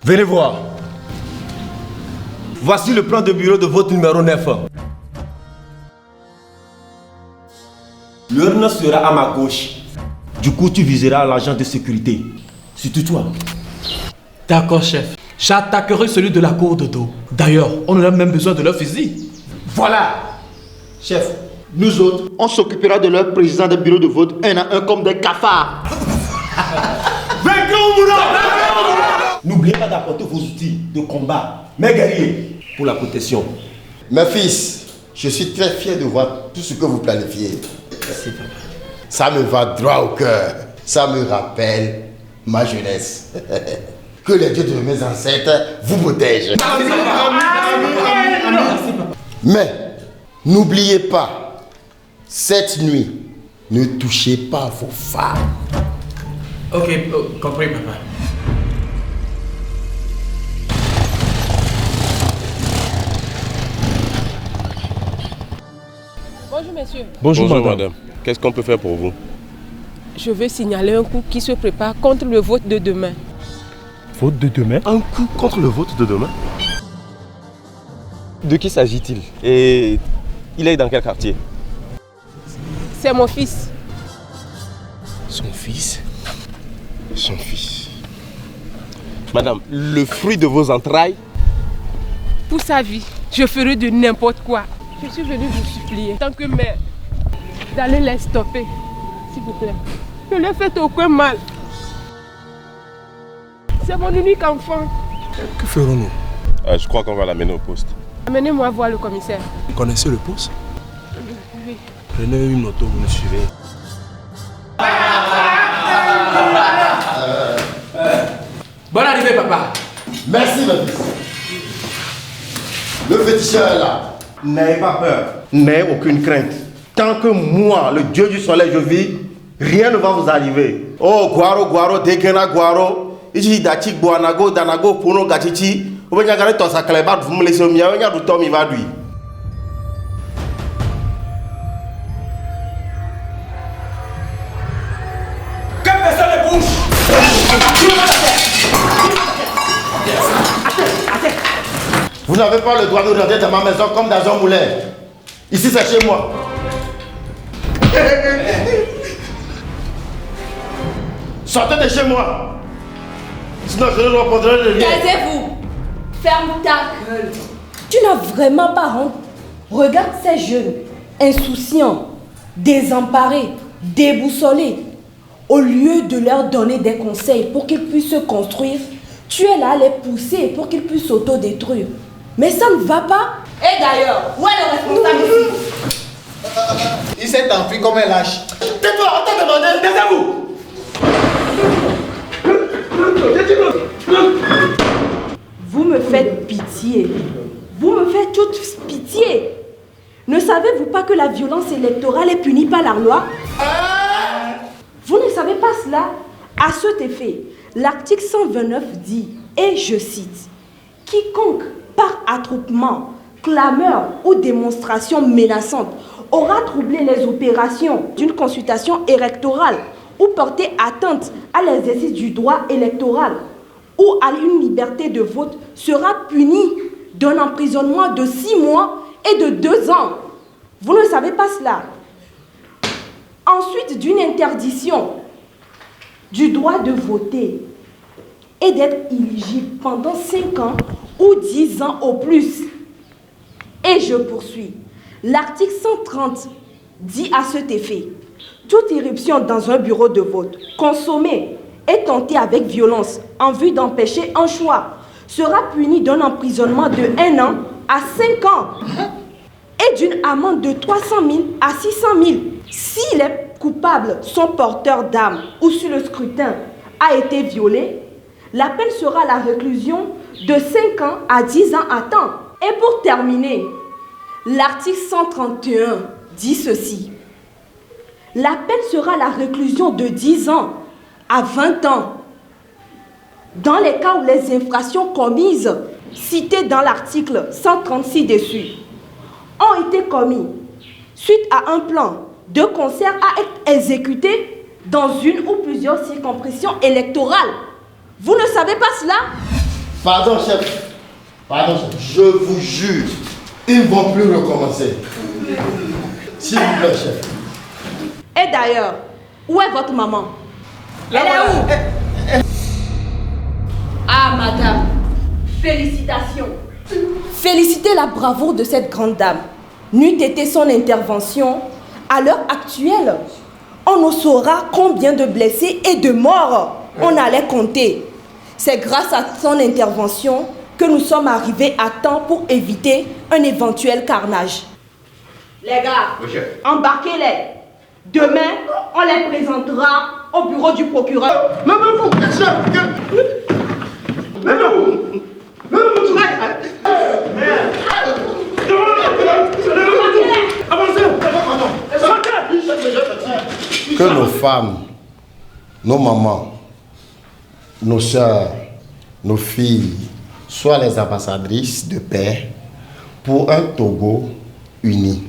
Venez voir. Voici le plan de bureau de vote numéro 9. L'urne sera à ma gauche. Du coup, tu viseras l'agent de sécurité. Surtout toi. D'accord, chef. J'attaquerai celui de la cour de dos. D'ailleurs, on a même besoin de leur fusil. Voilà. Chef, nous autres, on s'occupera de leur président de bureau de vote un à un comme des cafards. N'oubliez pas d'apporter vos outils de combat, mes guerriers, pour la protection. Mes fils, je suis très fier de voir tout ce que vous planifiez. Merci, papa. Ça me va droit au cœur. Ça me rappelle ma jeunesse. Que les dieux de mes ancêtres vous protègent. Mais n'oubliez pas, cette nuit, ne touchez pas vos femmes. Ok, compris, papa. Bonjour monsieur. Bonjour madame. Qu'est-ce qu'on peut faire pour vous? Je veux signaler un coup qui se prépare contre le vote de demain. Vote de demain? Un coup contre le vote de demain? De qui s'agit-il? Et il est dans quel quartier? C'est mon fils. Son fils? Son fils. Madame, le fruit de vos entrailles? Pour sa vie, je ferai de n'importe quoi. Je suis venue vous supplier, tant que mère, d'aller les stopper, s'il vous plaît. Ne leur faites aucun mal. C'est mon unique enfant. Que ferons-nous? Je crois qu'on va l'amener au poste. Amenez-moi voir le commissaire. Vous connaissez le poste? Oui. Prenez une moto, vous me suivez. Bonne arrivée, papa. Merci, mes fils. Le féticheur est là. N'ayez pas peur, n'ayez aucune crainte. Tant que moi, le dieu du soleil, je vis, rien ne va vous arriver. Oh, Guaro, Guaro, Dekena, Guaro. Ici, Dachi, Guanago, Danago, Puno, Gachichi. Vous venez à ton sacrébat, vous me laissez au mien, vous avez tout, il va lui. Que personne ne bouge. Vous n'avez pas le droit de rentrer dans ma maison comme dans un moulin. Ici, c'est chez moi. Sortez de chez moi. Sinon, je ne leur prendrai de rien. Taisez-vous. Ferme ta gueule. Tu n'as vraiment pas honte. Regarde ces jeunes, insouciants, désemparés, déboussolés. Au lieu de leur donner des conseils pour qu'ils puissent se construire, tu es là à les pousser pour qu'ils puissent s'autodétruire. Mais ça ne va pas. Et d'ailleurs, où est le responsable ici? Il s'est enfui comme un lâche. Tais-toi, on t'a demandé. Taisez-vous. Vous me faites pitié. Vous me faites toute pitié. Ne savez-vous pas que la violence électorale est punie par la loi? Vous ne savez pas cela? À cet effet, l'article 129 dit, et je cite, « Quiconque, par attroupement, clameur ou démonstration menaçante, aura troublé les opérations d'une consultation électorale ou porté atteinte à l'exercice du droit électoral ou à une liberté de vote sera puni d'un emprisonnement de 6 mois et de 2 ans. » Vous ne savez pas cela? Ensuite, d'une interdiction du droit de voter et d'être éligible pendant 5 ans ou 10 ans au plus. Et je poursuis. L'article 130 dit à cet effet, toute irruption dans un bureau de vote consommée et tentée avec violence en vue d'empêcher un choix sera punie d'un emprisonnement de 1 an à 5 ans et d'une amende de 300 000 à 600 000. Si les coupables sont porteurs d'armes ou si le scrutin a été violé, la peine sera la réclusion de 5 ans à 10 ans à temps. Et pour terminer, l'article 131 dit ceci. La peine sera la réclusion de 10 ans à 20 ans dans les cas où les infractions commises citées dans l'article 136 dessus ont été commis suite à un plan de concert à être exécuté dans une ou plusieurs circonscriptions électorales. Vous ne savez pas cela? Pardon, chef. Pardon, chef. Je vous jure, ils ne vont plus recommencer. S'il vous plaît, chef. Et d'ailleurs, où est votre maman? Elle est où? Ah, madame, félicitations. Félicitez la bravoure de cette grande dame. N'eût été son intervention, à l'heure actuelle, on ne saura combien de blessés et de morts on allait compter. C'est grâce à son intervention que nous sommes arrivés à temps pour éviter un éventuel carnage. Les gars, embarquez-les. Demain, on les présentera au bureau du procureur. Que nos femmes, nos mamans, nos soeurs, nos filles soient les ambassadrices de paix pour un Togo uni.